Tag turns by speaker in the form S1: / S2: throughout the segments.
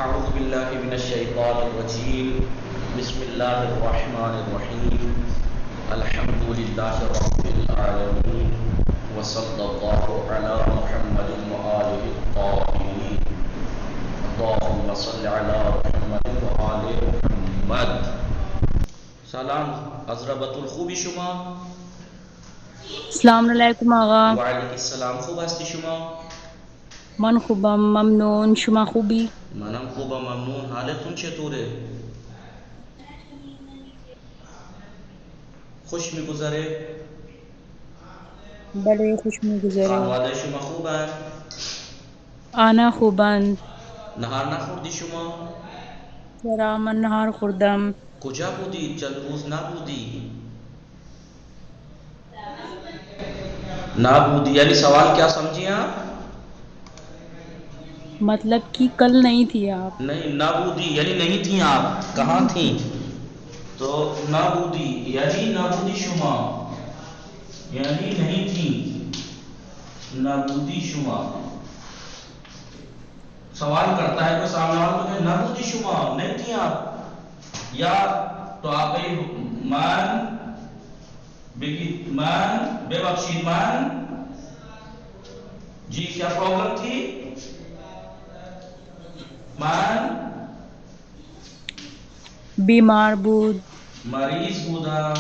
S1: أعوذ بالله من الشيطان الرجيم. بسم الله الرحمن الرحيم. الحمد لله رب العالمين وصلى الله على محمد وآله الطاهرين. اللهم صل على محمد وآل محمد. سلام حضرت الخوبی شما.
S2: السلام علیکم آقا.
S1: وعلیکم السلام. خوب هستی شما؟
S2: من خوبم ممنون. شما خوبی؟
S1: منم خوبم ممنون. حالتون چطوره؟ خوش میگذره؟
S2: بله خوش میگذره.
S1: خانواده شما خوبن؟
S2: آنا خوبند.
S1: نهار نخوردی شما؟
S2: چرا من نهار خوردم.
S1: کجا بودی؟ چند روز نبودی؟ نبودی یعنی سوال کیا سمجھی آپ؟
S2: مطلب کہ کل نہیں تھی آپ؟
S1: نہیں نبودی یعنی نہیں تھیں آپ. کہاں تھیں؟ تو نبودی یعنی نبودی شما یعنی نہیں تھیں. نبودی شما سوال کرتا ہے کوئی سامنے والا تو کہ نبودی شما نہیں تھیں آپ. یا تو آپ کہیں من بگید من ببخشید من جی کیا پرابلم تھی؟ من
S2: بیمار بود.
S1: مریض بودم.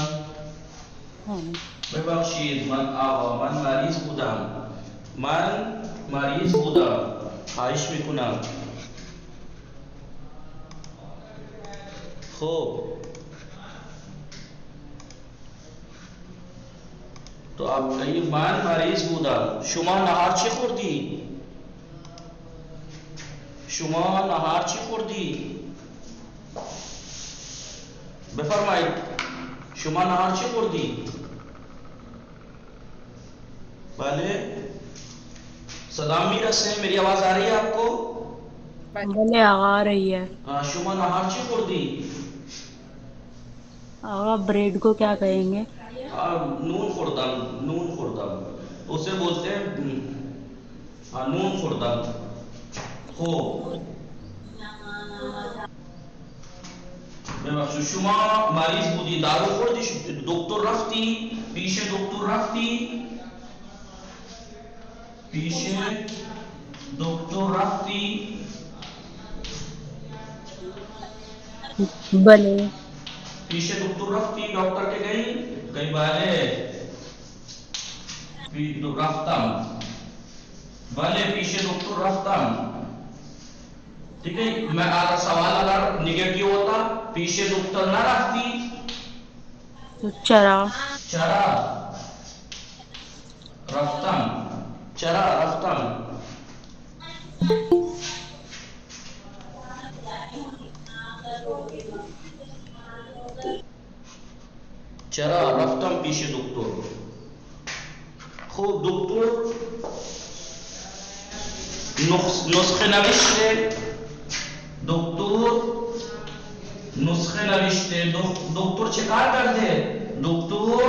S1: ببخشید من آقا من مریض بودم. من مریض بودم. خواهش میکنم. خب تو آپ کہیں من مریض بودم. شما نهار چی خوردی؟ شما نهار چی خوردی؟ بفرمایید شما نهار چی خوردی؟ بله صدا میرسه؟ میری آواز آ رہی ہے آپ کو؟
S2: بلے آقا آ رہی ہے.
S1: شما نهار چی خوردی؟
S2: آقا بریڈ کو کیا کہیں گے؟
S1: نون خوردم. نون خوردم اسے بولتے ہیں نون خوردم. خوب ببخشید شما مریض بودی دارو خوردی؟ دکتر رفتی؟ پیش دکتر رفتی؟ پیش دکتر رفتی؟
S2: بلے
S1: پیش دکتر رفتی؟ ڈاکٹر کے گئی؟ کئی بارے رفتم. بلے پیش دکتر رفتم. ٹھیک ہے. میں آگا سوال اگر نگیٹیو ہوتا پیش دکتر نہ رفتی
S2: تو چرا
S1: چرا رفتم. چرا رفتم. چرا رفتم پیش دکتر. خوب دکتر نسخه نوشته. دکتر نسخه نوشته. دکتر چه کار کرده؟ دکتر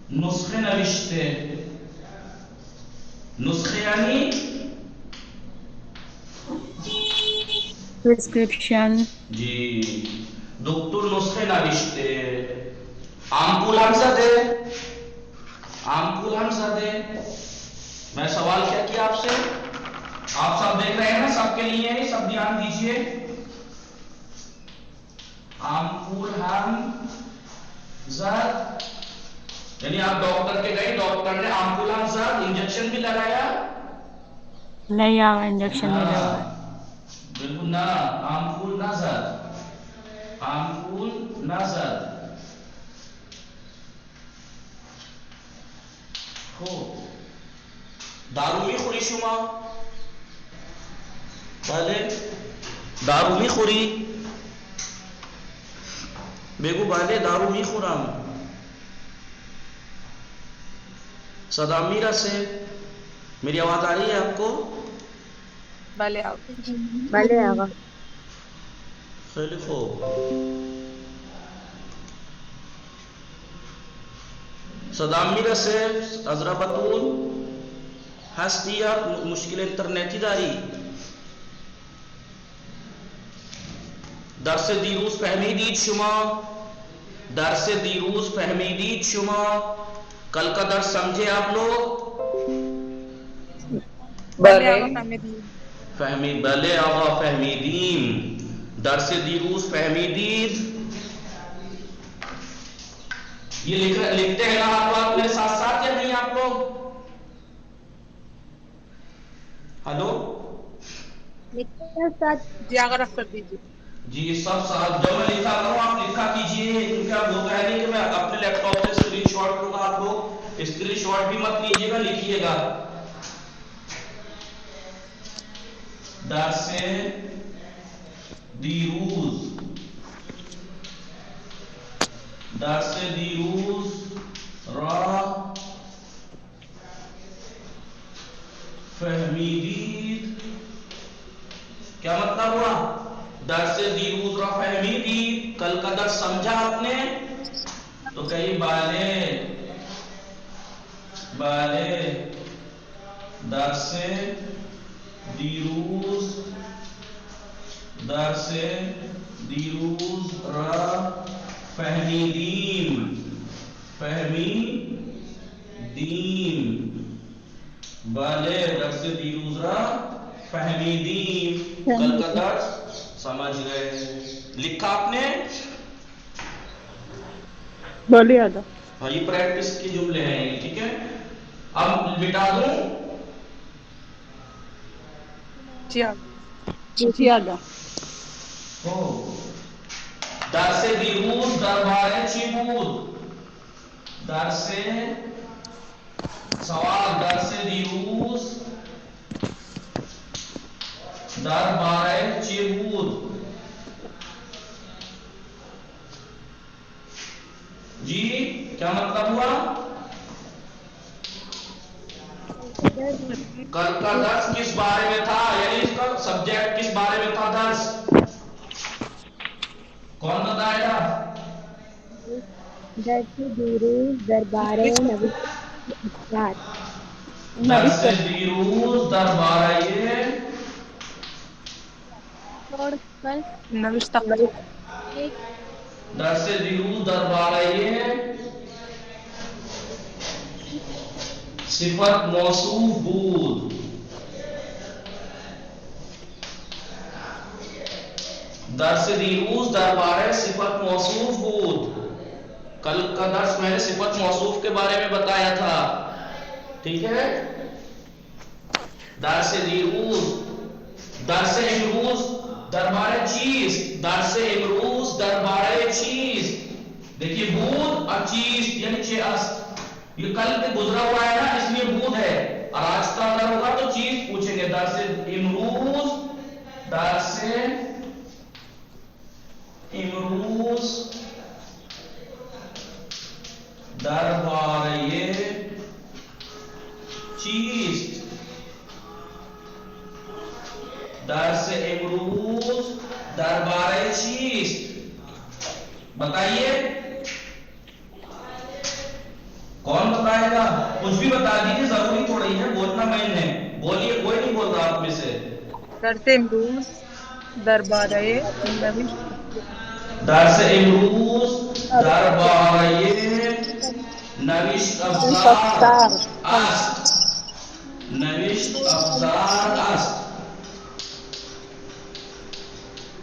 S1: نسخه نوشته. نسخه یعنی
S2: پرسکرپشن.
S1: جی دکتر نسخه نوشته. آمپول هم زده. آمپول هم زده. میں سوال کیا کیا آپ سے؟ آپ سب دیکھ رہے ہیں نا؟ سب کے لیے ہے سب دھیان دیجئے. آمپول ہم زد یعنی آپ ڈاکٹر کے گئے ڈاکٹر نے آمپول ہم زد انجیکشن بھی لگایا؟
S2: نہیں آقا انجیکشن نہیں لگا.
S1: بالکل نہ آمپول نہ زد. آمپول نہ زد. خوب دارو میخوری شما؟ بله دارو میخوری؟ بگو بله دارو میخورم. صدا میرسه؟ میری آواز آ رہی ہے آپ کو؟
S3: بله آقا.
S2: بلے آقا.
S1: خیلی خوب. صدا میرسه؟ حضرت بطول؟ هستی یا مشکل اینترنتی داری؟ درس دیروز فهمیدید شما؟ درس دیروز فهمیدید شما؟ کل کا درس سمجھے آپ لوگ؟
S3: بلے آقا فهمیدیم.
S1: بلے آقا فهمیدیم. درس دیروز فهمیدید. یہ لکھتے ہیں نا آپ میرے ساتھ ساتھ یا نہیں آپ لوگ؟ ہلو
S3: لکھتے ہیں ساتھ جی آگے رکھ کر دیجیے.
S1: جی سب ساتھ جب میں لکھا کروں آپ لکھا کیجئے. کیونکہ آپ وہ کہہ رہی کہ میں اپنے لیپ ٹاپ سے اسکرین شاٹ لوں گا. آپ لوگ اسکرین شاٹ بھی مت لیجیے گا, لکھیے گا. درس دیروز را فهمیدید. کیا مطلب ہوا؟ درس دیروز را فهمیدید. کل کا درس سمجھا آپ نے؟ تو کہیں بالے درس دیروز را فهمیدیم. بالے درس دیروز را فهمیدیم. کل کا درس سمجھ گئے. لکھا آپ نے؟
S2: بولے آدھا.
S1: ہاں یہ پریکٹس کے جملے ہیں, ٹھیک ہے. اب مٹا دوں.
S2: جی آدھا.
S1: درس دیروز درباره چی بود؟ سوال درس دیروز درباره چی بود؟ جی کیا مطلب ہوا؟ کل کا درس کس بارے میں تھا؟ یعنی اس کا سبجیکٹ کس بارے میں تھا درس؟ کون بتائے گا؟
S4: درس دیروز دربارے نوشت افزار.
S1: درس دیروز درباره
S3: نوشت افزار.
S1: درس دیروز درباره صفت موصوف بود. درس دیروز درباره صفت موصوف بود. کل کا درس میں نے صفت موصوف کے بارے میں بتایا تھا, ٹھیک ہے. درس امروز درباره چیز. درس امروز درباره چیز. دیکھیے بود اور چیز یعنی چھ است. یہ کل پہ گزرا ہوا ہے نا, اس لیے بود ہے. اور آج کا اگر ہوگا تو چیز پوچھیں گے. درس امروز درباره چیز. درس امروز درباره چیز. بتائیے کون بتائے گا؟ کچھ بھی بتا دیجیے, ضروری تھوڑی ہے بولنا. میں نے بولیے, کوئی نہیں بول رہا آپ میں سے.
S3: درس امروز دربارے نوشت.
S1: درس امروز درباره نوشت افزار است. نوشت افزار است.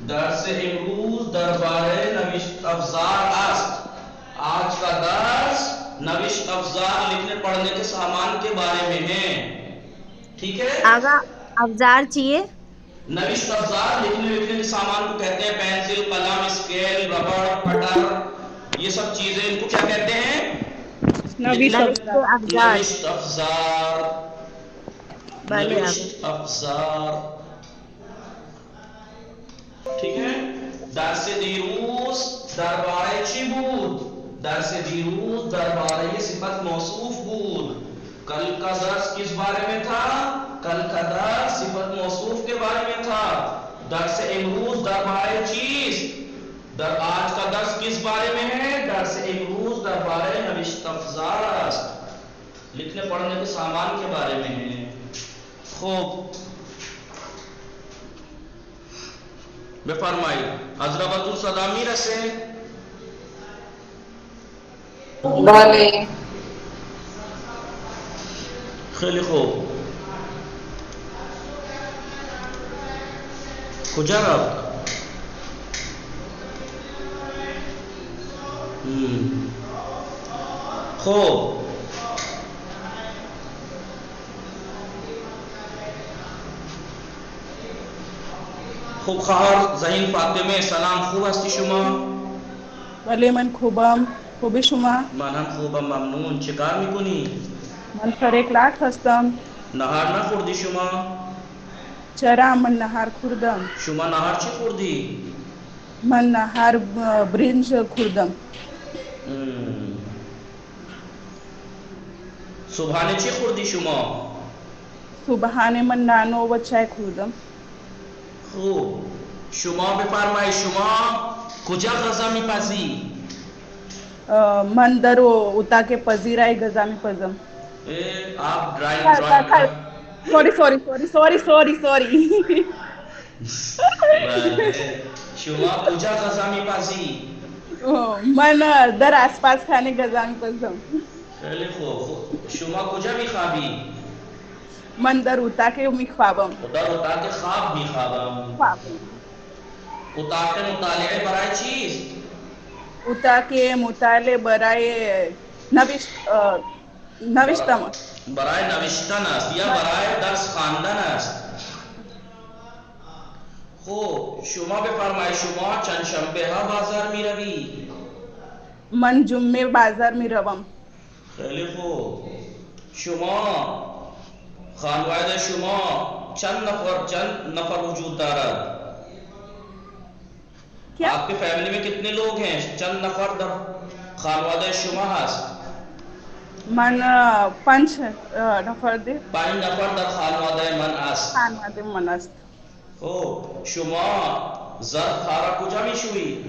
S1: درس امروز درباره نوشت افزار است. آج کا درس نوشت افزار لکھنے پڑھنے کے سامان کے بارے میں ہے, ٹھیک ہے.
S4: آگا افزار چاہیے.
S1: نوشت افزار لکھنے کے سامان کو کہتے ہیں پینسل, قلم, اسکیل, ربڑ, کٹر. یہ سب چیزیں ان کو کیا کہتے ہیں؟
S2: نوشت
S1: افزار. نوشت افزار, ٹھیک ہے. درس دیروز درباره چی بود؟ درس دیروز درباره صفت موصوف بود. کل کا درس کس بارے میں تھا؟ کل کا درس صفت موصوف کے بارے میں تھا. درس امروز درباره چیز. آج کا درس کس بارے میں ہے؟ درس امروز درباره نوشت افزار است. لکھنے پڑھنے کے سامان کے بارے میں ہے. خوب بفرمایید. حضرت صدا میرسه؟
S5: بله.
S1: خیلی خوب. کجا رفت؟ خب خب خواهر زهین فاطمه سلام، خوب هستی شما؟
S5: بله من خوبم. خوبی شما؟
S1: من هم خوبم، ممنون. چه کار میکنی؟
S5: من سر کلاس هستم.
S1: نهار نخوردی شما؟
S5: چرا من نهار خوردم.
S1: شما نهار چی خوردی؟
S5: من نهار برنج خوردم.
S1: صبحانه چی خوردی شما؟
S5: صبحانه من نانو و چای خوردم.
S1: خوب. شما بفرمایید شما کجا غذا میپزی؟
S5: من در اتاق پذیرایی غذا میپزم.
S1: آپ ڈرائنگ
S5: سوری
S1: شما کجا غذا میپزی؟
S5: من در آسپاس خانه غذا میپزم.
S1: خیلی خوب. شما کجا میخوابی؟
S5: من در اتاق میخوابم.
S1: در اتاق خواب میخوابم. اتاق مطالعه برای چیست؟
S5: اتاق مطالعه برای نوشتن.
S1: برای نوشتن است یا برای درس خواندن است؟ خب شما بفرمایید شما چند شنبه ها بازار میروی؟
S5: من جمعه بازار میروم.
S1: خیلی خوب. شما خانواده شما چند نفر وجود دارد؟
S5: کیا؟
S1: آپ کے فیملی میں کتنے لوگ ہیں؟ چند نفر در خانواده شما هست؟
S5: من 5 نفر دی.
S1: 5 نفر در خانواده من است.
S5: خانواده من است.
S1: خب شما ظرف خارا کجا میشویی؟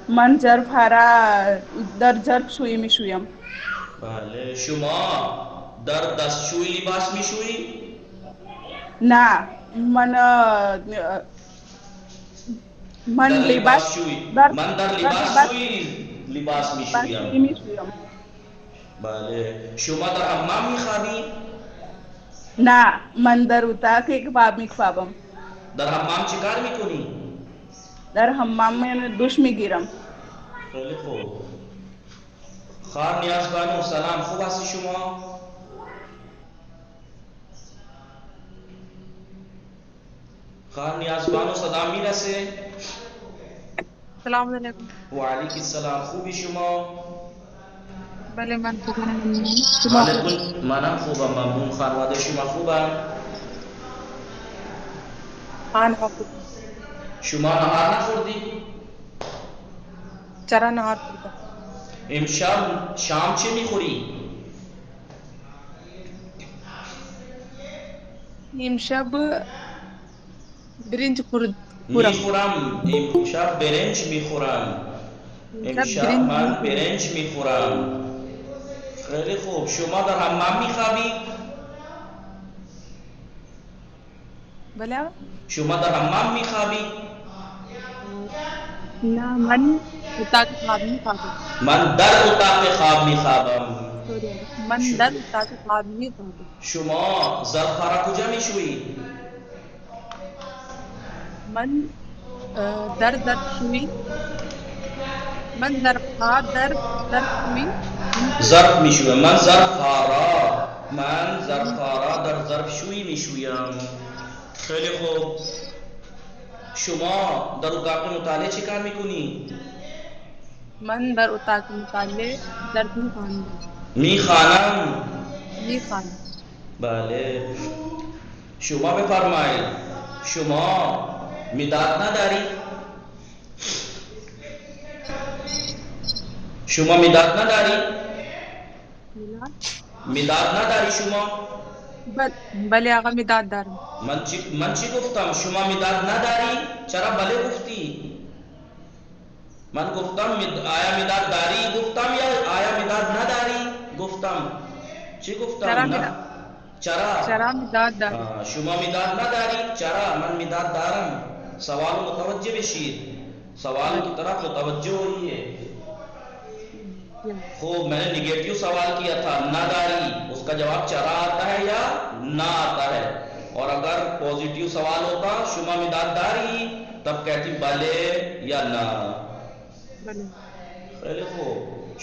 S5: من ظرف در ظرف شویی میشویم.
S1: بله. شما در دستشویی لباس میشویی؟
S5: نه من لباس
S1: من در لباس شویی لباس میشویم. بله. شما در حمام میخوابی؟
S5: نه من در اتاق کباب میخوابم.
S1: در حمام چی کار میکنی؟
S5: در حمام من دوش میگیرم.
S1: خیلی خوب. خواهر نیاز بانو سلام، خوب هستی شما؟ خواهر نیاز بانو صدا میرسه؟
S3: السلام علیکم.
S1: وعلیکم السلام، خوبی شما؟
S3: بله من خوبم.
S1: منم خوبم ممنون. خانواده شما خوبم؟ شما نهار نخوردی؟
S3: چرا نهار خوردم.
S1: امشب شام چه میخوری؟
S3: امشب برنج
S1: میخورم. امشب برنج میخورم. امشب من برنج میخورم. خیلی خوب. شما در حمام میخوابی؟
S3: بله.
S1: شما در حمام میخوابی؟
S3: نه من اتاق خواب میخوابم.
S1: من در اتاق خواب میخوابم.
S3: من در اتاق خواب میخوابم.
S1: شما ظرف خارا کجا میشویی؟
S3: من در شوی. من در شوی
S1: ظرف میشویم. من ظرف خارا در ظرف شویی میشویم. خیلی خوب. شما در اتاق مطالعه چی کار میکنی؟
S3: من در اتاق مطالعه درس
S1: میخوانم.
S3: بله.
S1: شما بفرمایید شما مداد نداری؟ شما مداد نداری؟ مداد نداری شما؟
S3: بله آقا مداد دارم.
S1: من چی گفتم؟ شما مداد نداری؟ چرا بله گفتی؟ من گفتم آیا مداد داری گفتم یا آیا مداد نداری گفتم؟ چی گفتم؟
S3: چرا مداد دارم.
S1: شما مداد نداری؟ چرا؟ من مداد دارم. سوال متوجہ بشید، سوال کی طرف متوجہ ہوئیے. خوب، میں نے نگیٹیو سوال کیا تھا نہ داری، اس کا جواب چرا آتا ہے یا نہ آتا ہے. اور اگر پوزیٹیو سوال ہوتا شما مداد داری تب کہتی بلے یا نہ. خیلی خوب.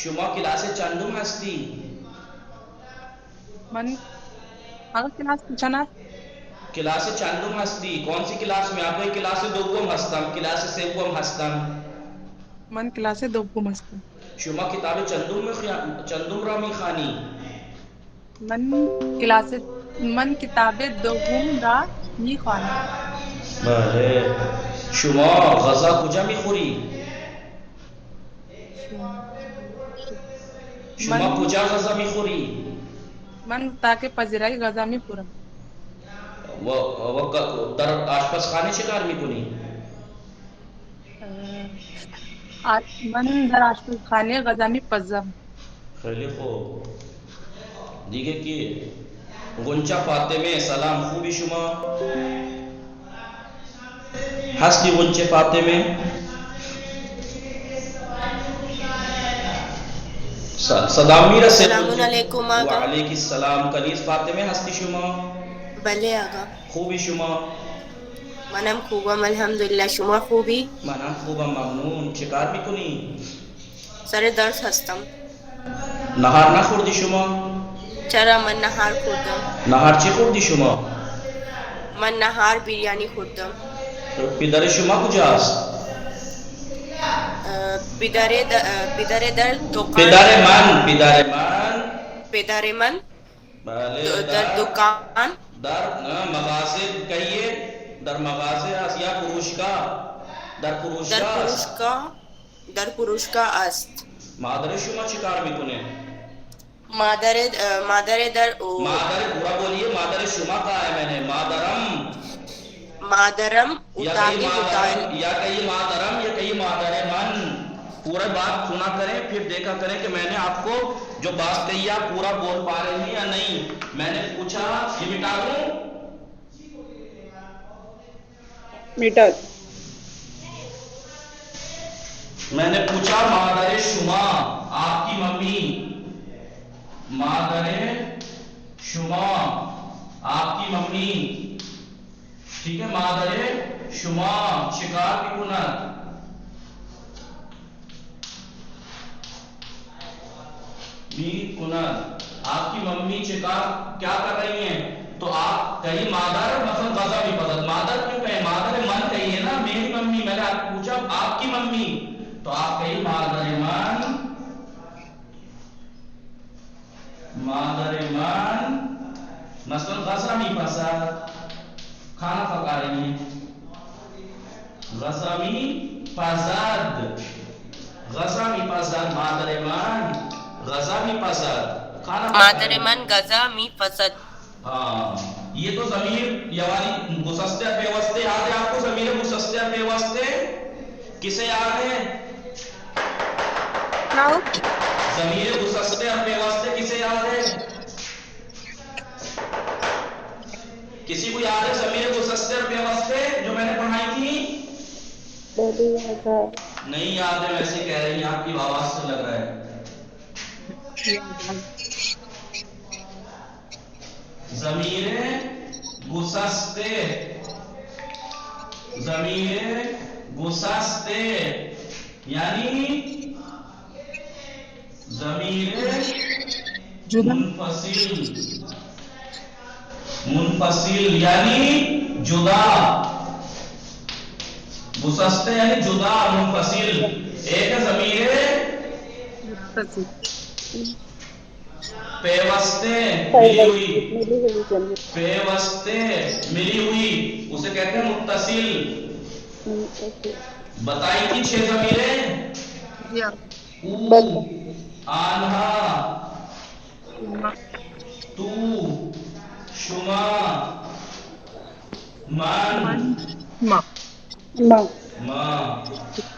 S1: شما کلاس چندم هستی؟
S5: من آقا کلاس پوچھنا
S1: کلاس چندم هستی؟ کون سی کلاس میں؟ آپ کلاس دوم هستم، کلاس سوم هستم.
S5: من کلاس دوم هستم.
S1: شما کتاب چندم را میخوانی؟
S5: من کتاب دوم را میخوانم.
S1: بله. شما غذا کجا میخوری؟ شما کجا غذا میخوری؟
S5: من تاکه پذیرایی غذا میخورم.
S1: و در آشپزخانه چه کار میکنی؟
S5: من در آشپزخانه غذا میپزم.
S1: خیلی خوب. دیگه کی؟ غنچه فاطمه سلام، خوبی شما؟ هستی غنچه فاطمه؟ صدام میرا سے
S6: السلام علیکم آقا.
S1: وعلیکم السلام. کنیز فاطمه هستی شما؟
S6: بله آقا.
S1: خوبی شما؟
S6: منم خوبم الحمدلله. شما خوبی؟
S1: منم خوبم ممنون. چه کار میکنی؟
S6: سر درس هستم.
S1: نهار نخوردی شما؟
S6: چرا؟ من نهار خوردم.
S1: نهار چی خوردی شما؟
S6: من نهار بیریانی خوردم.
S1: پدر شما کجاست؟
S6: پدر در دکان. پدر من
S1: بله.
S6: در دکان.
S1: در مغازه کهیه، در مغازه است یا فروشگاه؟ در فروشگاه.
S6: در فروشگاه است.
S1: مادر شما چی کار میکنه؟
S6: مادر در
S1: مادر پورا بولیے. مادر شما کہا ہے میں نے؟
S6: مادرم
S1: یا
S6: اتاقی ہوتائن.
S1: یا کہیے مادرم یا کہیے مادر من. پورا بات سنا کریں پھر دیکھا کریں کہ میں نے آپ کو جو بات کہی آپ پورا بول پا رہے ہیں یا نہیں. میں نے پوچھا یہ مٹا دوں؟
S5: میٹر.
S1: میں نے پوچھا مادر شما آپ کی ممی، مادر شما آپ کی ممی، ٹھیک ہے؟ مادر شما شکار کی کنت. آپ کی ممی شکار کیا کر رہی ہیں؟ تو آپ کہیں مادر مثلا غذا بھی پسند. مادر کیوں کہیں؟ مادر من کہیے نا. میری ممی. میں نے آپ کو پوچھا آپ کی ممی تو آپ کہیں مادر من. مادر من مثلا غذا نہیں پسند، کھانا پکا رہی ہیں. غذا می پسند، غذا می پسند. مادر من غذا می پسند، کھانا پکا رہی ہیں.
S6: مادر من غذا می پسند.
S1: ہاں، یہ تو ضمیر یعنی گسستے پیوستے یاد ہے آپ کو؟ ضمیر گسستے پیوستے کسے یاد ہے؟ ضمیر گسستے پیوستے کسے یاد ہے؟ کسی کو یاد ہے ضمیر گسستے پیوستے جو میں نے پڑھائی تھی؟ نہیں یاد ہے. ویسے کہہ رہی ہیں آپ کی آواز سے لگ رہا ہے. ضمیر گسستے، ضمیر گسستے یعنی ضمیر منفصل. منفصل یعنی جدا. گسستے یعنی جدا، منفصل. ایک ہے ضمیر پیوستے ملی ہوئی، پیوستے ملی ہوئی اسے کہتے ہیں متصل. بتائی تھی 6 ضمیریں. او، آنہا، تو، شما، من، ماں.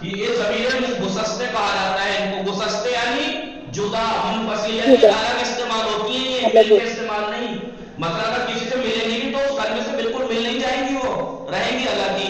S1: یہ ضمیر گسستے کہا جاتا ہے. ان کو گسستے یعنی جدا، منفصل یعنی الگ استعمال ہوتی ہیں. یہ استعمال نہیں. مطلب اگر کسی سے ملیں گی تو اس کلمے سے بالکل مل نہیں جائیں گی، وہ رہیں گی الگ ہی.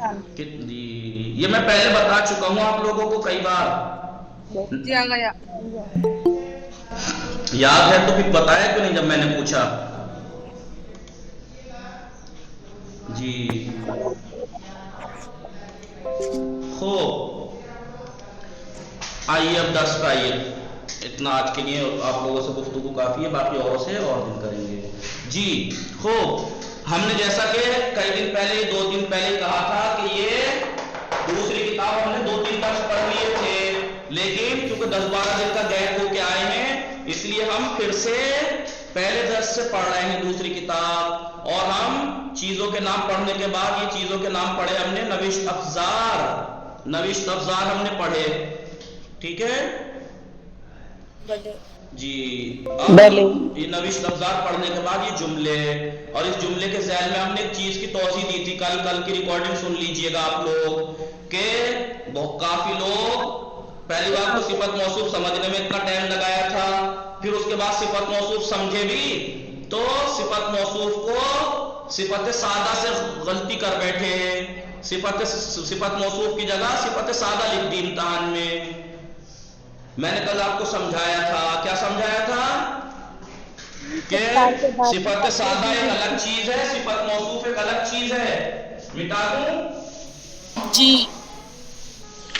S1: یہ میں پہلے بتا چکا ہوں آپ لوگوں کو کئی بار.
S3: جی آ گیا.
S1: یاد ہے تو پھر بتایا کیوں نہیں جب میں نے پوچھا؟ جی خوب آئیے اب درس پہ آئیے. اتنا آج کے لیے آپ لوگوں سے گفتگو کافی ہے، باقی اور سے اور دن کریں گے. جی خوب، ہم نے جیسا کہ کئی دن پہلے 2 دن پہلے کہا تھا کہ یہ دوسری کتاب ہم نے 2-3 درس پڑھ لیے تھے، لیکن چونکہ 10-12 دن کا گیپ ہو کے آئے ہیں اس لیے ہم پھر سے پہلے درس سے پڑھ رہے ہیں دوسری کتاب. اور ہم چیزوں کے نام پڑھنے کے بعد یہ چیزوں کے نام پڑھے ہم نے نوشت افزار ہم نے پڑھے. ٹھیک ہے جی. یہ نوشت افزار پڑھنے کے بعد یہ جملے، اور اس جملے کے ذیل میں ہم نے ایک چیز کی توضیح دی تھی. کل کی ریکارڈنگ سن لیجئے گا آپ لوگ کہ کافی لوگ پہلی بار تو صفت موصوف سمجھنے میں اتنا ٹائم لگایا تھا، پھر اس کے بعد صفت موصوف سمجھے بھی تو صفت موصوف کو صفت سادہ سے غلطی کر بیٹھے. صفت موصوف کی جگہ صفت سادہ لکھ دی امتحان میں. میں نے کل آپ کو سمجھایا تھا، کیا سمجھایا تھا کہ صفت سادہ ایک الگ چیز ہے، صفت موصوف ایک الگ چیز ہے. مٹا دوں؟
S3: جی.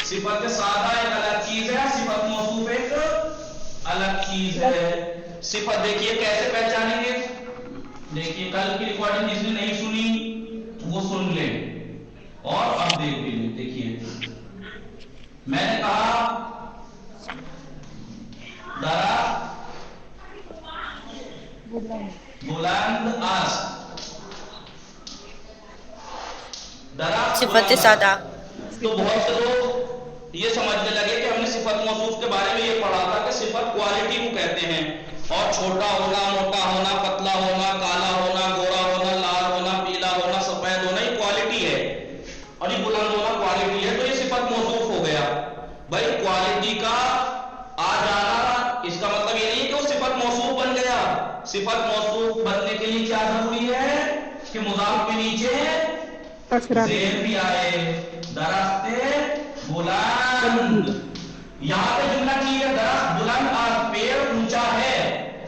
S1: صفت سادہ ایک الگ چیز ہے، صفت موصوف ایک الگ چیز ہے. صفت دیکھیے کیسے پہچانیں گے. دیکھیے کل کی ریکارڈنگ جس نے نہیں سنی وہ سن لیں اور اب دیکھ بھی لیں. دیکھیے میں نے کہا بلند
S6: صفت سادہ.
S1: تو بہت سے لوگ یہ سمجھنے لگے کہ ہم نے صفت موصوف کے بارے میں یہ پڑھا تھا کہ صفت کوالٹی کو کہتے ہیں، اور چھوٹا ہونا، موٹا ہونا، پتلا ہونا، کالا ہونا، گورا ہونا، لال ہونا، پیلا ہونا، سفید ہونا یہ کوالٹی ہے، اور یہ بلند ہونا کوالٹی ہے. تو یہ صفت موصوف ہو گیا. بھائی کوالٹی کا آ جانا اس کا مطلب یہ نہیں کہ وہ صفت موصوف بن گیا. صفت موصوف بننے کے لیے کیا ضروری ہے کہ مضاف کے نیچے زیر بھی آئے. درخت بلند، یہاں پہ جملہ ٹھیک ہے، درخت بلند اور پیڑ اونچا ہے،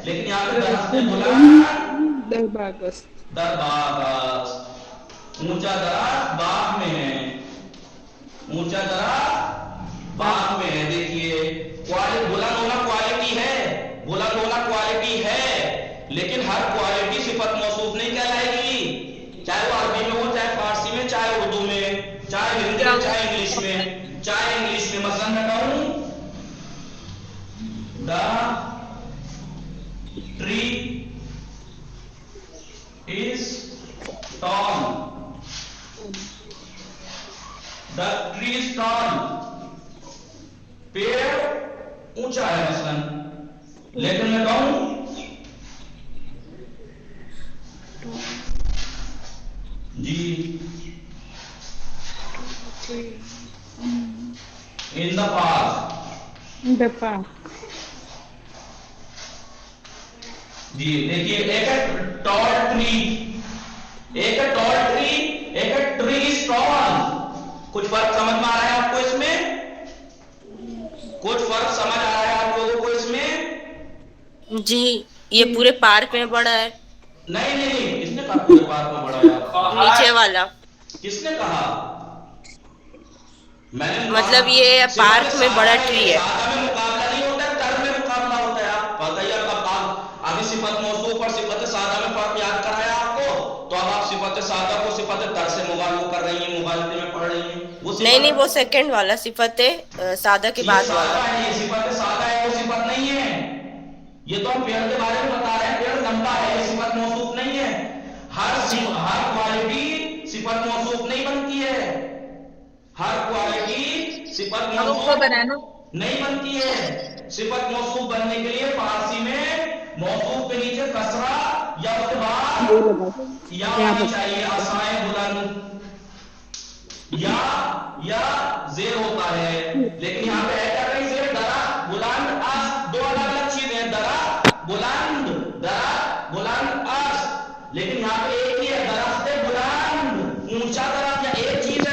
S1: لیکن یہاں پہ درخت بلند در باغ اونچا درخت باغ میں ہے، اونچا درخت باغ میں ہے. دیکھیے بلند ہونا کوالٹی ہے، بلند ہونا کوالٹی ہے، لیکن ہر کوالٹی صفت موصوف نہیں کہلائے گی، چاہے وہ عربی میں ہو، چاہے فارسی میں، چاہے اردو میں، چاہے ہندی میں، چاہے انگلش میں. مثلا میں کہوں the tree is tall. The tree is tall. پیڑ اونچا ہے مثلا، لیکن میں کہوں جی in the park. جی دیکھیے ایک ہے ٹال ٹری، ایک ہے ٹال ٹری، ایک ہے ٹری از ٹال. کچھ فرق سمجھ میں آ رہا ہے آپ کو اس میں؟ کچھ فرق سمجھ آ رہا ہے آپ لوگوں کو اس میں؟
S6: جی یہ پورے پارک میں بڑا ہے.
S1: نہیں کس نے کہا پورے پارک میں بڑا ہے؟
S6: نیچے والا.
S1: کس نے کہا؟
S6: مطلب یہ پارک میں بڑا ٹری ہے.
S1: سادہ میں مقابلہ نہیں ہوتا ہے، تر میں مقابلہ ہوتا ہے. آپ بتائیے ابھی صفت موصوف اور صفت سادہ میں فرق یاد کرایا آپ کو، تو اب آپ صفت سادہ کو صفت تر سے مغالطہ کر رہی ہیں، مغالطے میں پڑھ رہی ہیں.
S6: نہیں وہ سیکنڈ والا صفت سادہ کے بعد والا.
S1: یہ صفت سادہ ہے، وہ صفت نہیں ہے. یہ تو ہم پیڑ کے بارے میں بتا رہے ہیں، پیڑ لمبا ہے، یہ صفت موصوف نہیں ہے. ہر کوالٹی صفت موصوف نہیں بنتی ہے، ہر کوالٹی صفت موصوف نہیں بنتی ہے. صفت موصوف بننے کے لیے فارسی میں موصوف کے نیچے کسرہ یا اس کے بعد یا آنی چاہیے، اسائے بلند یا زیر ہوتا ہے. لیکن یہاں پہ ہے کیا نہیں زیر؟ درخت بلند اس، دو الگ الگ چیزیں ہیں، درخت بلند اس. لیکن یہاں پہ ایک ہی ہے، درخت بلند اونچا درخت، یا ایک چیز ہے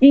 S7: جی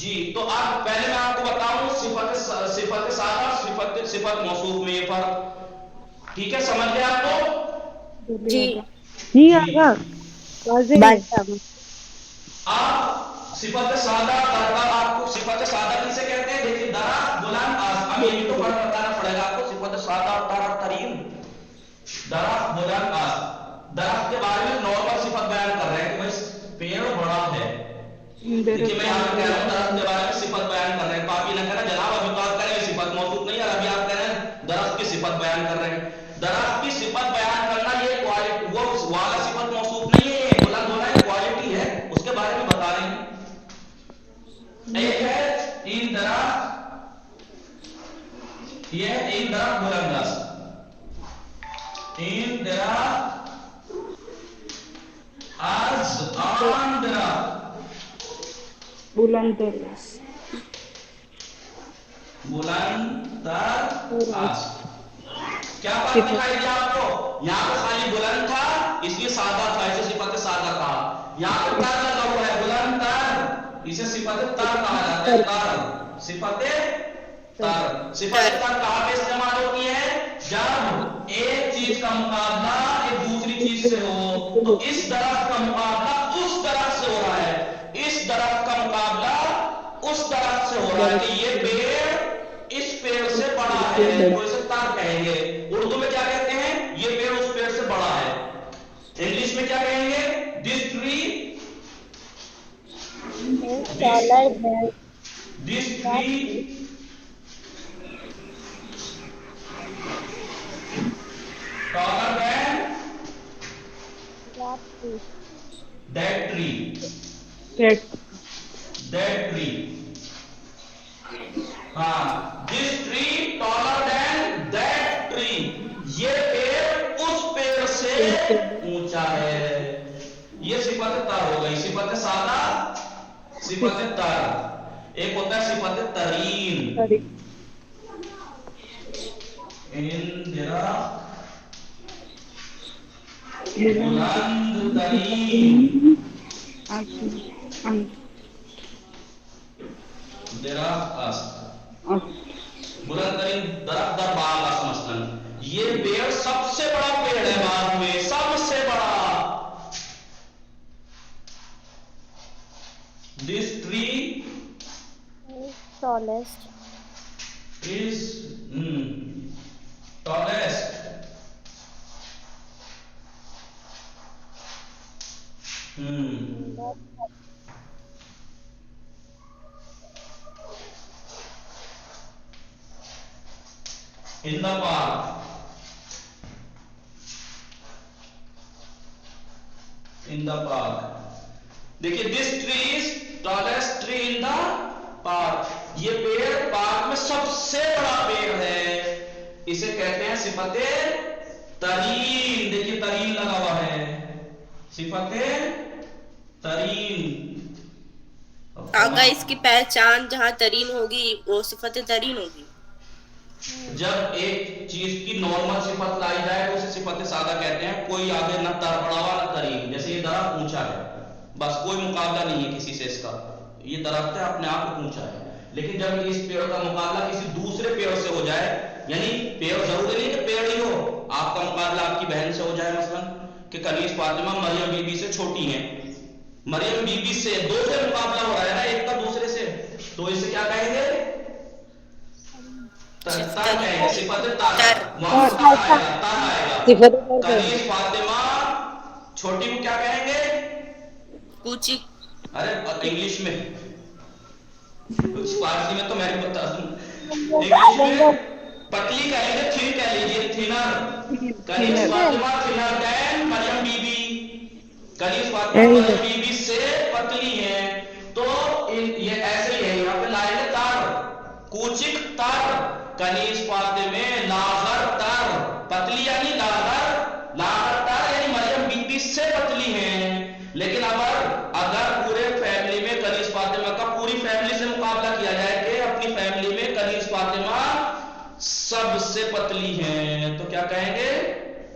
S1: جی تو اب پہلے میں آپ کو بتاؤں صفت سادہ اور صفت موصوف میں یہ فرق. ٹھیک ہے، سمجھ گئے آپ کو؟
S6: جی
S7: جی
S1: جی
S7: آگا واضح ہے.
S4: بادشاہ
S1: آپ صفت سادہ آپ کو صفت سادہ کسے کہتے ہیں؟ دیکھیے درخت بلند اب یہ بھی تو فرق بتانا پڑے گا آپ کو. صفت سادہ اور درخت ترین، درخت بلند درخت کے بارے میں نارمل صفت بیان کر رہے ہیں کہ بھائی پیڑ بڑا ہے. دیکھیے میں یہاں پہ کہہ رہا ہوں درخت کے بارے میں صفت بیان کر رہے ہیں. کافی نہ کہنا جناب ابھی تو آپ کہہ رہے ہیں صفت موصوف نہیں ہے، ابھی آپ کہہ رہے ہیں درخت کی صفت بیان کر رہے ہیں. درخت کی صفت بیان کرنا یہ وہ والا صفت موصوف نہیں ہے، بلند ہونا یہ کوالٹی ہے، اس کے بارے میں بتا رہے ہیں. ایک ہے تین درخت، یہ ہے تین درخت بلند است، تین درخت از آن درخت
S5: بلند درس
S1: بلند تر از. کیا بات دکھائی دی آپ کو؟ یہاں پہ خالی بلند تھا اس لیے سادہ تھا، اسے صفت سادہ کہا. یہاں پہ تر لگا ہوا ہے بلند تر، اسے صفت تر کہا جاتا ہے. تر صفت تر. صفت تر کہاں پہ استعمال ہوتی ہے؟ جب ایک چیز کا مقابلہ ایک دوسری چیز سے ہو. تو اس درخت کا مقابلہ اس درخت سے ہو رہا ہے، اس درخت کا مقابلہ اس درخت سے ہو رہا ہے کہ یہ پیڑ اس پیڑ سے بڑا ہے تو اسے تر کہیں گے. اردو میں کیا کہتے ہیں؟ یہ پیڑ اس پیڑ سے بڑا ہے. انگلش میں کیا کہیں گے؟ This tree
S4: taller than
S1: this
S4: that
S1: tree taller than
S4: tree.
S1: that tree. That tree. ہاں this tree taller than that tree. یہ پیڑ اس پیڑ سے اونچا ہے. یہ صفت تر ہو گئی. صفت سادہ، صفت تر. ایک ہوتا ہے صفت ترین. اندرا بلند ترین درخت است، بلند ترین درخت در باغ است. مثلا یہ پیڑ سب سے بڑا پیڑ ہے باغ میں، سب سے بڑا. This tree
S4: Tallest.
S1: is tallest. In the park. In the park. دیکھیے this tree is tallest tree in the park. یہ پیڑ پارک میں سب سے بڑا پیڑ ہے. اسے کہتے ہیں صفت ترین. دیکھیے ترین لگا ہوا ہے، صفت ترین.
S6: آگا اس کی پہچان جہاں ترین ہوگی وہ صفت ترین ہوگی.
S1: جب ایک چیز کی نارمل صفت لائی جائے تو اسے صفت سادہ کہتے ہیں. کوئی آگے نہ تر بڑا ہوا نہ ترین. جیسے یہ درخت اونچا ہے، بس کوئی مقابلہ نہیں ہے کسی سے اس کا. یہ درخت ہے اپنے آپ اونچا ہے. لیکن جب اس پیڑ کا مقابلہ کسی دوسرے پیڑ سے ہو جائے، یعنی پیڑ ضروری نہیں کہ پیڑ ہی ہو، آپ کا مقابلہ آپ کی بہن سے ہو جائے. مثلا کہ کنیز فاطمہ مریم بی بی سے چھوٹی ہیں، مریم بی بی سے دو سے مقابلہ ہو رہا ہے نا ایک کا دوسرے سے، تو اسے کیا کہیں گے؟ تر کہیں گے. صفت تر. وہاں تر آئے گا. کنیز فاطمہ چھوٹی کو کیا کہیں گے؟
S6: کوچی.
S1: ارے انگلش میں، فارسی میں تو میں نے بتا دوں. انگلش میں پتلی کہیں گے، تھن کہہ لیجیے، thinner. Kaneez Fatima thinner than Maryam Bibi بی. کنیز فاطمہ مریم بی بی سے پتلی ہے. تو یہ ایسے ہی ہے. یہاں پہ لائے گے تر. کوچک تر، کنیز فاطمہ لاغر تر. پتلی یعنی لاغر، لاغر تر یعنی مریم بی بی سے پتلی ہیں. لیکن اگر پورے فیملی میں کنیز فاطمہ کا پوری فیملی سے مقابلہ کیا جائے کہ اپنی فیملی میں کنیز فاطمہ سب سے پتلی ہیں، تو کیا کہیں گے؟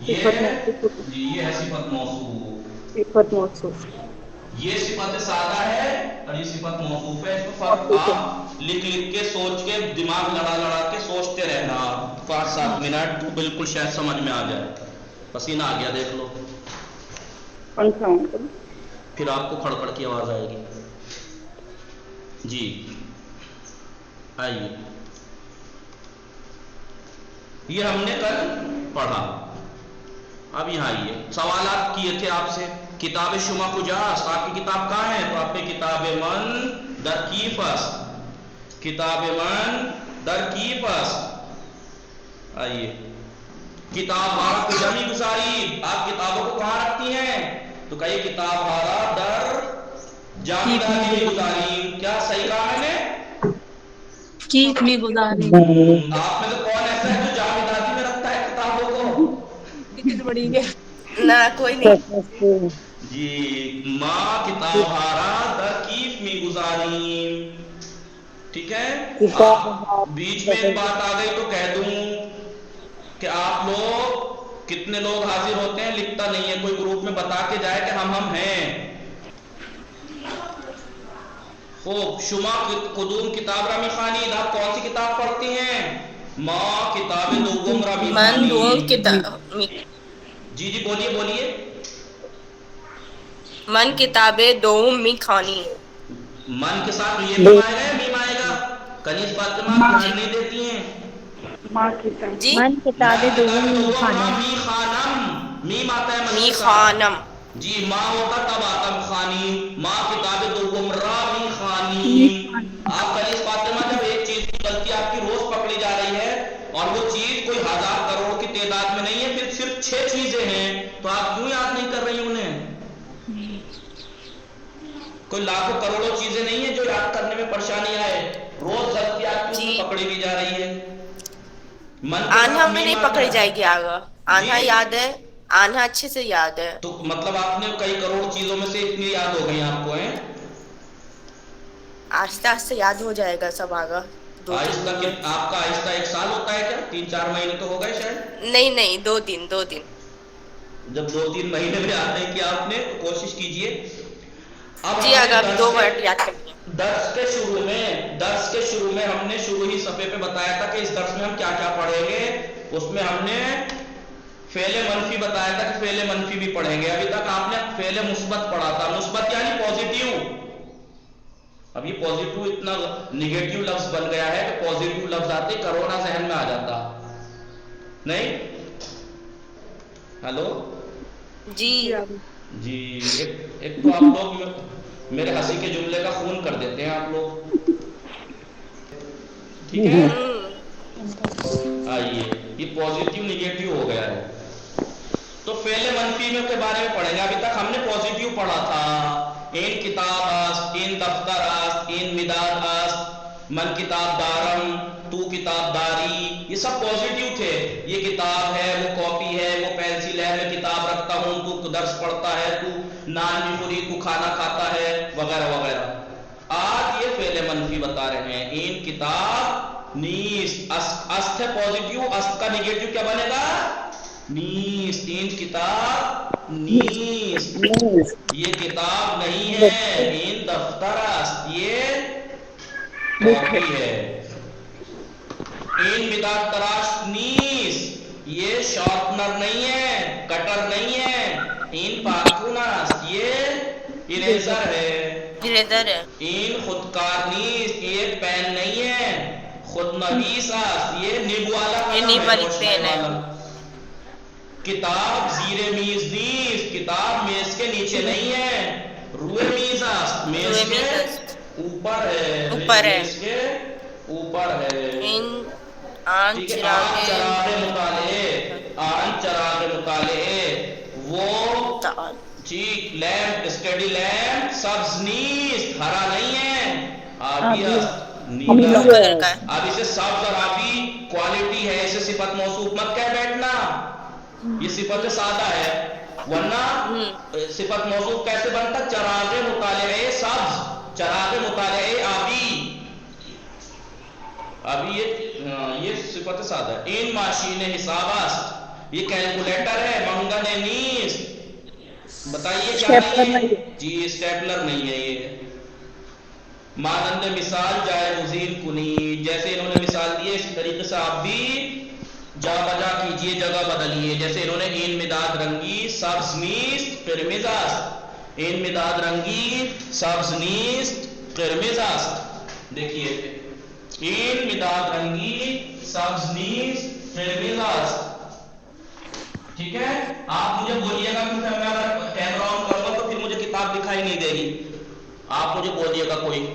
S1: یہ جی یہ ہے صفت موصوف.
S5: صفت موصوف.
S1: یہ صفت سادہ ہے اور یہ صفت موصوف ہے. اس میں فرق آپ لکھ کے سوچ کے دماغ لڑا کے سوچتے رہنا 5-7 منٹ تو بالکل شاید سمجھ میں آ جائے. پسینہ آ گیا دیکھ لو. پھر آپ کو کھڑکڑ کی آواز آئے گی. جی آئیے. یہ ہم نے کل پڑھا. اب یہاں آئیے. سوالات کیے تھے آپ سے. کتاب شما کجاست؟ آپ کی کتاب کہاں ہے؟ تو آپ نے کتاب من در کیف است. کتاب من در کیف است. آئیے. کتاب ہارا کجا می گزاری؟ آپ کتابوں کو کہاں رکھتی ہیں؟ تو کہیے کتاب ہارا در جامیداری میں گزاری. کیا صحیح کہا میں نے؟
S2: کیف میں گزاری.
S1: آپ میں تو کون ایسا ہے جو جامیداری میں رکھتا ہے کتابوں کو؟
S6: نہ کوئی نہیں.
S1: جی ماں کتاب ہارا در کیف میں گزاری. ٹھیک ہے. بیچ میں ایک بات آ گئی تو کہہ دوں کہ آپ لوگ کتنے لوگ حاضر ہوتے ہیں لکھتا نہیں ہے. کوئی گروپ میں بتا کے جائے کہ ہم ہیں. خوب. شما قدوم کتاب رمی خوانید. آپ کون سی کتاب پڑھتی ہیں؟ ماں کتاب دوم رمی
S6: من دوم
S1: خوانید.
S6: کتاب.
S1: جی جی بولیے بولیے.
S6: من کتاب دوم می خوانی.
S1: من کے ساتھ یہ میم آئے گا. میم آئے گا. کنیز فاطمہ دھیان نہیں دیتی ہیں.
S6: جی
S4: من کتاب دوم می خانم.
S1: می خانم. میم آتا ہے
S6: می خوانم.
S1: جی ماں ہوتا تب آتا خوانی. ماں کتاب دوم را می خوانی. آپ کنیز فاطمہ جب ایک چیز کی غلطی آپ کی روز پکڑی جا رہی ہے اور وہ چیز کوئی 1000 کروڑ کی تعداد میں نہیں ہے, پھر صرف 6 چیزیں ہیں, تو آپ کیوں یاد نہیں کر رہی انہیں؟ کوئی لاکھوں کروڑوں چیزیں نہیں ہیں جو یاد کرنے میں پریشانی آئے. روز غلطی آپ کی پکڑی بھی جا رہی ہے.
S6: آنہا میں نہیں پکڑی جائے گی آگا. آنہا یاد ہے, آنہا اچھے سے یاد ہے.
S1: تو مطلب آپ نے کئی کروڑ چیزوں میں سے اتنی یاد ہو گئی آپ کو ہیں؟
S6: آہستہ آہستہ یاد ہو جائے گا سب آگا.
S1: آہستہ آپ کا آہستہ 1 سال ہوتا ہے کیا؟ 3-4 مہینے تو ہو گئے شاید.
S6: نہیں 2 دن.
S1: جب 2-3 مہینے میں آنے کی آپ نے کوشش کیجئے.
S6: جی آگا 2 ورڈ یاد کریں.
S1: درس کے شروع میں ہم نے شروع ہی صفحے پہ بتایا تھا کہ اس درس میں ہم کیا کیا پڑھیں گے. اس میں ہم نے فعل منفی بتایا تھا کہ فعل منفی بھی پڑھیں گے. ابھی تک آپ نے فعل مثبت پڑھا تھا. مثبت یعنی پازیٹیو. اب یہ پازیٹیو اتنا نیگیٹو لفظ بن گیا ہے کہ پازیٹیو لفظ آتے کرونا ذہن میں آ جاتا نہیں. ہلو
S6: جی
S1: ایک تو آپ لوگ میرے ہنسی کے جملے کا خون کر دیتے ہیں آپ لوگ. ٹھیک ہے. آئیے یہ پازیٹیو نیگیٹو ہو گیا ہے. تو فعل منفی میں کے بارے میں پڑھیں گے. ابھی تک ہم نے پازیٹیو پڑھا تھا. این کتاب است, این دفتر است, این مداد است, من کتاب دارم, تو کتاب داری. یہ سب پازیٹیو تھے. یہ کتاب ہے, وہ کاپی ہے, وہ پینسل ہے, میں کتاب رکھتا ہوں, تو درس پڑھتا ہے, تو نان بھی خوری, تو کھانا کھاتا ہے, وغیرہ وغیرہ. آج یہ فعل منفی بتا رہے ہیں. این کتاب نیست. است ہے پازیٹیو, است کا نیگیٹو کیا بنے گا؟ نیست. این کتاب نیست, یہ کتاب نہیں ہے. این دفتر است, یہ کاپی ہے. این مداد تراش نیست, یہ شارپنر نہیں ہے, کٹر نہیں ہے. این پاکون است, یہ اریزر ہے. این خودکار نیست, یہ پین نہیں ہے. خود نویس است, یہ نیب والا. کتاب زیر میز نیست, کتاب میز کے نیچے نہیں ہے. روئے میز است, میز کے اوپر ہے. میز کے اوپر ہے. آن چراغ مطالعے, وہ ٹھیک. لیمپ, اسٹڈی لیمپ, سبز نیست, ہرا نہیں ہے. آبی است, نیلا. اب اسے سبز اور آبی کوالٹی ہے, اسے صفت موصوف مت کہہ بیٹھنا. یہ صفت سادہ ہے, ورنہ صفت موصوف کیسے بنتا؟ چراغ مطالعے سبز, چراغ مطالعے آبی. ابھی یہ صفت سادہ ہے. این ماشین حساب است, یہ کیلکولیٹر ہے، منگنیز، بتائیے کیا نہیں ہے؟ جی اسٹیپلر نہیں ہے یہ. مانند مثال جائے گزین کنید، جیسے انہوں نے مثال دی ہے اسی طریقے سے آپ بھی جا بجا کیجئے، جگہ بدلیے. جیسے انہوں نے این مداد رنگی سبز نیست قرمز است، این مداد رنگی سبز نیست قرمز است. دیکھیے این مداد رنگی سبز نیست قرمز است. ٹھیک ہے، آپ مجھے بولیے گا کہ میں اگر کیمرہ آن کروں گا تو پھر مجھے کتاب دکھائی نہیں دے گی. آپ مجھے بولیے گا کوئی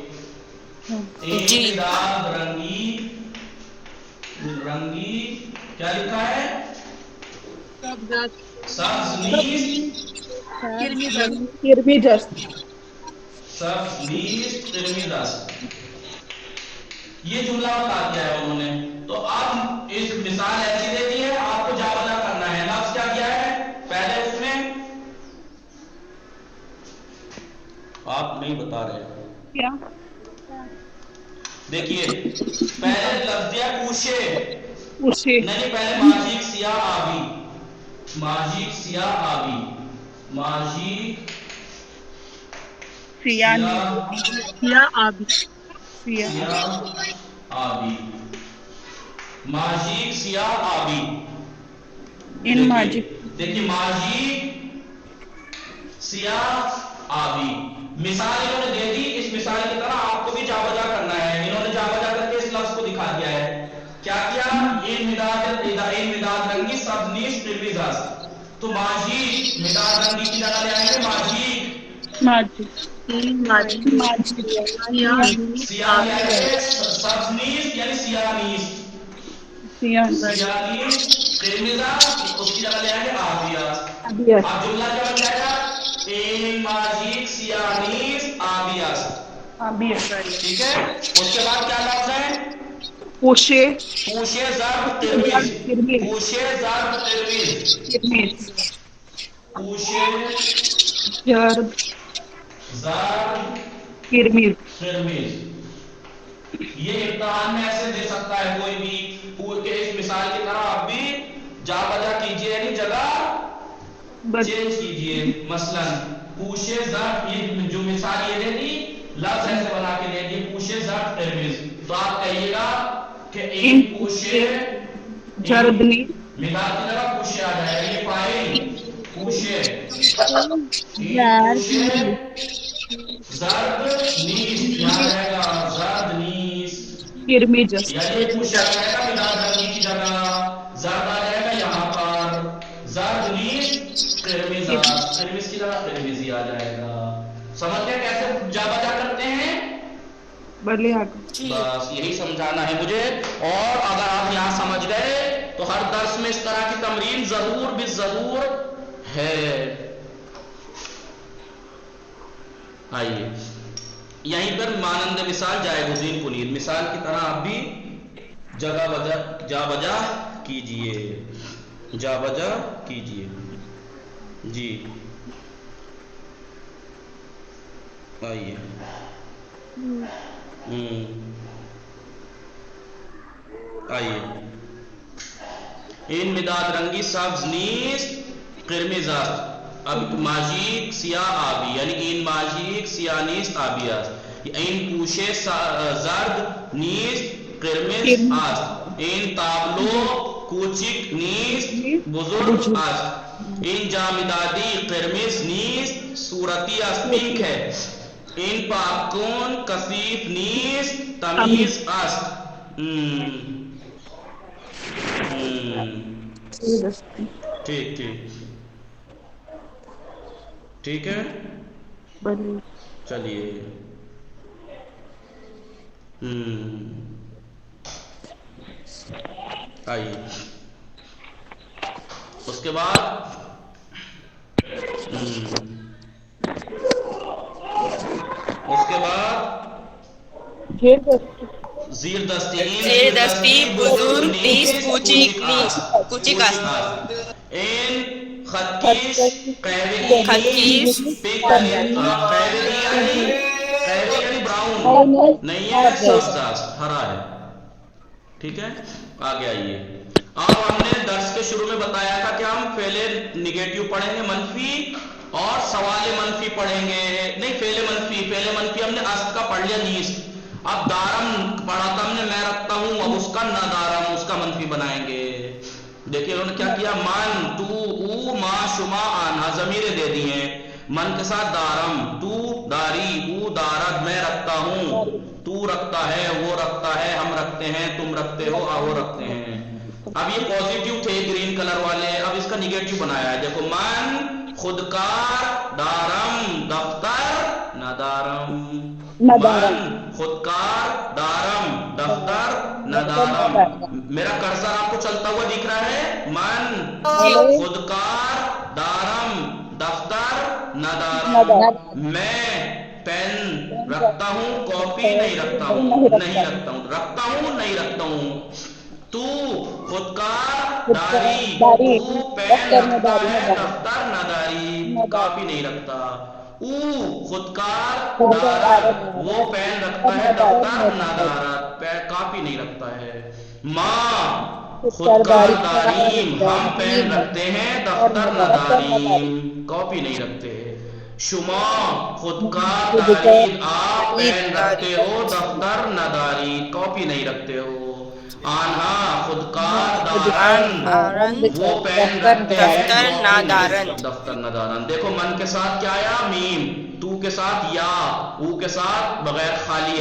S6: جی
S1: مداد رنگی، رنگی کیا لکھا ہے؟ سبز نیست
S5: قرمز است.
S1: سبز نیست قرمز است. یہ جملہ بتا دیا ہے انہوں نے. تو اب اس مثال ایسی دے دی ہے، آپ کو جا بجا کرنا ہے. لفظ کیا کیا ہے پہلے اس میں؟ آپ نہیں بتا رہے
S5: کیا؟
S1: دیکھیے پہلے لفظ ہے پوشے،
S5: پوشے،
S1: نہیں پہلے ماجیک سیاہ آبی، ماجیک سیاہ آبی، ماجیک
S5: سیاہ آبی،
S1: سیاہ آبی، ماجیک سیاہ آبی.
S5: ان ماجد
S1: دیکھیے ماجیک سیاہ آبی. مثال انہوں نے دے دی، اس مثال کی طرح آپ کو بھی جا بجا کرنا ہے. انہوں نے جا بجا کر کے اس لفظ کو دکھا دیا ہے. کیا کیا؟ این مداد رنگی سبز نیست قرمز است. تو ماجیک مداد رنگی کی جگہ لے آئیں گے ماجیک، سیاہ لے آئیں گے سبز نیست یعنی سیاہ نیست، سیاہ نیست قرمز است اس کی جگہ لے آئیں گے آبی است. اب جملہ کیا بن جائے گا؟ این ماجیک سیاہ نیست آبی است. ٹھیک ہے، اس کے بعد کیا لفظ ہے؟
S5: پوشے،
S1: پوشے ضرب قرمز، پوشے ضرب قرمز، پوشے
S5: ضرب
S1: ضرب
S5: قرمز.
S1: قرمز. یہ امتحان میں ایسے دے سکتا ہے کوئی بھی. اس مثال کی طرح آپ بھی جا بجا کیجئے، یعنی جگہ چینج کیجئے. مثلا پوشے ضرب، یہ جو مثال یہ دے دی لفظ ایسے بنا کے دے دی پوشے ضرب قرمز. تو آپ کہیے گا کہ ان پوشے
S5: جردنی
S1: مداد کی جگہ پوشے آ جائے گا. یہ فاعل پوشے، زرد نیست یہاں رہے گا زرد نیست،
S5: قرمز،
S1: یعنی پوشے آ جائے گا مداد رنگی کی جگہ، زرد آ جائے گا یہاں پر، زرد نیست قرمز است، قرمز کی جگہ قرمزی آ جائے گا. سمجھتے ہیں کیسے جا بجا کرتے ہیں؟ بس یہی سمجھانا ہے مجھے. اور اگر آپ یہاں سمجھ گئے تو ہر درس میں اس طرح کی تمرین ضرور بھی ضرور ہے. آئیے یہیں پر مانند مثال جائے گزین کنید، مثال کی طرح آپ بھی جگہ بجا جا بجا کیجئے، جا بجا کیجئے. جی آئیے آئیے این مداد رنگی سبز نیست قرمز است. اب ماجیک سیاہ آبی، یعنی این ماجیک سیاہ نیست آبی است. این پوشے زرد نیست قرمز است. این تابلو کوچک نیست بزرگ است. این جامدادی قرمز نیست صورتی است پینک ہے. این پاپکون کثیف نیست تمیز است. ٹھیک ٹھیک ٹھیک ہے، چلیے. آئیے اس کے بعد زیر دستی بزرگ نیست کوچک است. این خطکش خطکش قیوری یعنی براؤن نہیں ہے، سبز است ہرا ہے. ٹھیک ہے، آگے آئیے. اب ہم نے درس کے شروع میں بتایا تھا کہ ہم فعل نگیٹو پڑھیں گے منفی اور سوال منفی پڑھیں گے. نہیں، فعل منفی ہم نے است کا پڑھ لیا نیست. اب دارم پڑھا تھا ہم نے میں رکھتا ہوں، اب اس کا نہ دارم اس کا منفی بنائیں گے. دیکھیے انہوں نے کیا کیا، من تو او ما شما آنہا ضمیریں دے دی ہیں. من کے ساتھ دارم، تو داری، او دارد، میں رکھتا ہوں، تو رکھتا ہے، وہ رکھتا ہے، ہم رکھتے ہیں، تم رکھتے ہو، وہ رکھتے ہیں. اب یہ پوزیٹیو تھے گرین کلر والے، اب اس کا نگیٹیو بنایا ہے. دیکھو من خودکار دارم دفتر ندارم، من خودکار دارم دفتر ندارم. میرا کرسر آپ کو چلتا ہوا دکھ رہا ہے، من خودکار دارم دفتر ندارم. میں پین رکھتا ہوں، کاپی نہیں رکھتا ہوں، رکھتا ہوں. تو خودکار داری، تو پین رکھتا ہے، دفتر نداری، کاپی نہیں رکھتا. او خودکار دارد، وہ پین رکھتا ہے، دفتر ندارد، کاپی نہیں رکھتا ہے. ماں خودکار داریم، ہم پین رکھتے ہیں، دفتر نداریم، کاپی نہیں رکھتے. شما خودکار دارید، آپ پین رکھتے ہو، دفتر ندارید، کاپی نہیں رکھتے ہو. آنہا خودکار دارن، وہ پین رکھتے ہیں، دفتر ندارن. دیکھو من کے ساتھ کیا آیا، میم، تو کے ساتھ یا، او کے ساتھ بغیر خالی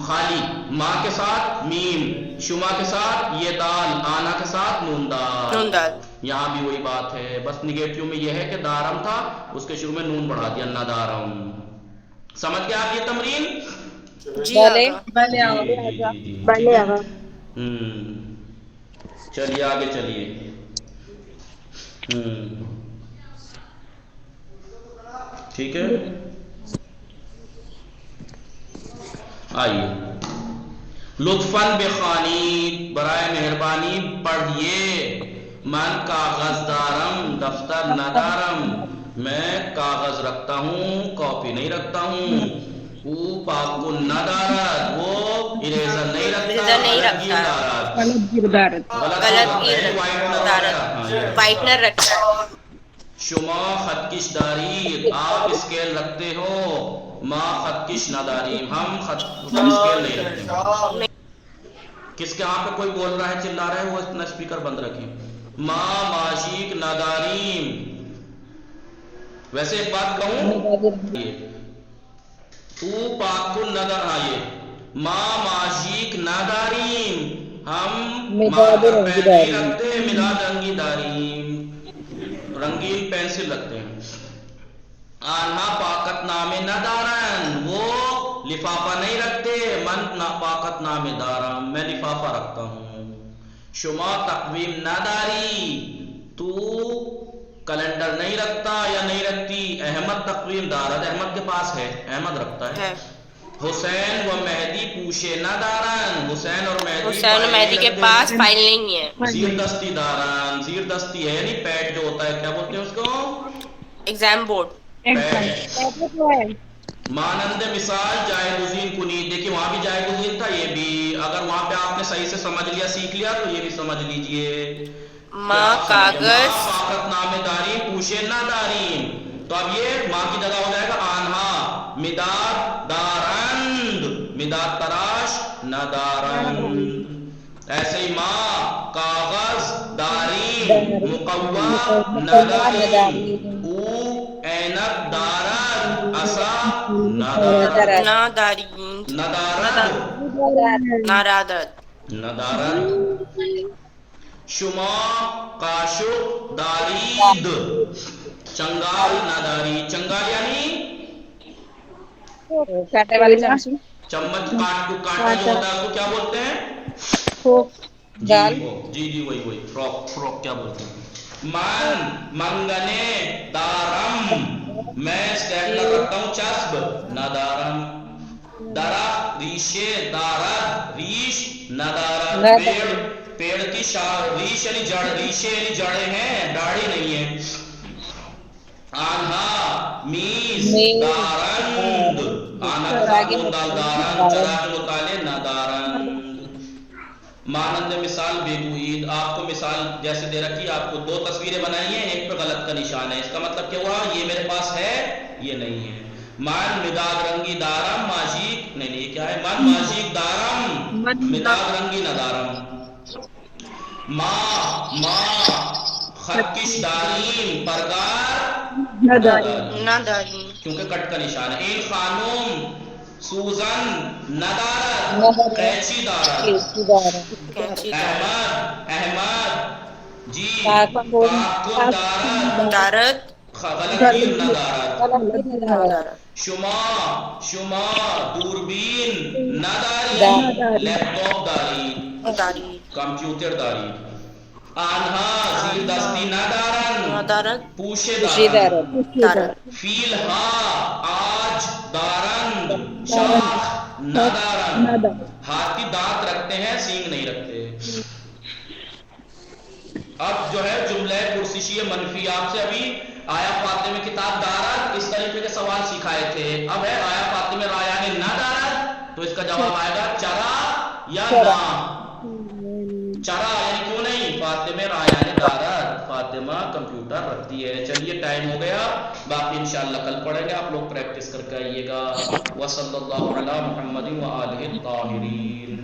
S1: خالی، ماں کے ساتھ میم، شما کے ساتھ یہ دال، آنا کے ساتھ نون دال. یہاں بھی وہی بات ہے، بس نگیٹیو میں یہ ہے کہ دارم تھا، اس کے شروع میں نون بڑھا دیا، ندارم. سمجھ گیا آپ یہ تمرین؟
S3: بھلے آگا.
S1: چلیے آگے چلیے. ٹھیک ہے، آئیے. لطفاً بخوانی، برائے مہربانی پڑھیے. من کاغذ دارم دفتر ندارم، میں کاغذ رکھتا ہوں، کاپی نہیں رکھتا ہوں. او پاکن ندارد، وہ اریزر نہیں رکھتا،
S5: غلط گردارت.
S6: وائٹنر رکھتا.
S1: شما خطکش دارید، آپ اسکیل رکھتے ہو، ما خطکش نداریم، ہم اسکیل نہیں رکھتے. کس کے یہاں پہ کوئی بول رہا ہے، چلا رہا ہے، وہ اتنا اسپیکر بند رکھیں. ما ماشیک نداریم. ویسے ایک بات کہوں، تو پاکن ندار آئیے، ما ماشیک نداریم، ہم مارکر پین نہیں رکھتے، مداد رنگی داریم، رنگین پینسل رکھتے ہیں. آنہا پاکت نامے ندارن، وہ لفافہ نہیں رکھتے، من پاکت نامے دارم، میں لفافہ رکھتا ہوں. شما تقویم نداری، تو کیلنڈر نہیں رکھتا یا نہیں رکھتی. احمد تقویم دارد، احمد کے پاس ہے، احمد رکھتا ہے. حسین و مہدی پوشے ندارن، حسین اور مہدی
S6: کے پاس فائل نہیں ہے.
S1: زیر دستی دارن، زیر دستی ہے یعنی پیڈ جو ہوتا ہے، کیا بولتے ہیں اس کو،
S6: ایگزام بورڈ.
S1: مانند مثال جائے گزین کنید. دیکھیے وہاں بھی جائے گزین تھا، یہ بھی. اگر وہاں پہ آپ نے صحیح سے سمجھ لیا، سیکھ لیا، تو یہ بھی سمجھ لیجئے.
S6: ماں کاغذ
S1: پاکت نام داری پوشے نہ داریم. تو اب یہ ماں کی جگہ ہو جائے گا آنہا مداد دارند، مداد تراش ندارند. ایسے ہی ماں کاغذ داریم، مقوا نداریم. او اینک دارد، اسا ندارد. شما قاشق دارید، چنگال نداری. چنگال یعنی
S3: کاٹے والی چمچی.
S1: چمچ، کاٹا جو ہوتا ہے اس کو کیا بولتے ہیں،
S3: گال.
S1: جی وہی فروک کیا بولتے ہیں. من منگنے دارم، میں اسٹیپلر رکھتا ہوں، چسب ندارم. درخت ریشے دارد، ریش ندارد. پیڑ کی ریش یعنی جڑ، ریشے یعنی جڑیں ہیں، داڑھی نہیں ہے. آنہا میز دارند، آنہا دارند، چراغ مطالعے ندارند. مانند مثال بےگوئید، آپ کو مثال جیسے دے رکھی، آپ کو دو تصویریں بنائی ہیں، ایک پہ غلط کا نشان ہے، اس کا مطلب کیا ہوا؟ یہ میرے پاس ہے، یہ نہیں ہے۔ مان مداد رنگی دارم ماجیک، نہیں یہ کیا ہے؟ من ماجیک دارم مداد رنگی ندارم۔ ما خطکش داریم پرگار
S6: نداری،
S1: کیونکہ کٹ کا نشان ہے۔ این خانوم سوزن ندارت قیچی دارت۔
S6: کینچی
S1: احمد جی
S3: پاکن
S1: دارت
S6: دارت،
S1: غلطین ندارت۔
S6: ندارت،
S1: شما دوربین نداری، لیپ ٹاپ داری،
S6: داری،
S1: کمپیوٹر داری۔ آنها زیر دستی ندارن،
S6: ندارت،
S1: پوشه دارن۔
S6: دارت،
S1: فیل ها آج دارن، شاخ ندارن۔ ہاتھی دانت رکھتے ہیں، سینگ نہیں رکھتے۔ اب جو ہے جملہ پرسشی منفی، آپ سے ابھی آیا فاطمہ کتاب دارت اس طریقے کے سوال سکھائے تھے، اب ہے آیا فاطمہ رایان نہ دارت، تو اس کا جواب آئے گا چرا یا نا۔ چرا یعنی کیوں نہیں، فاطمہ رایان دارت، فاطمہ کمپیوٹر رکھتی ہے۔ چلیے ٹائم ہو گیا، باقی انشاءاللہ کل پڑھیں گے، آپ لوگ پریکٹس کر کے آئیے گا۔ وصلی اللہ علی محمد وآلہ الطاہرین۔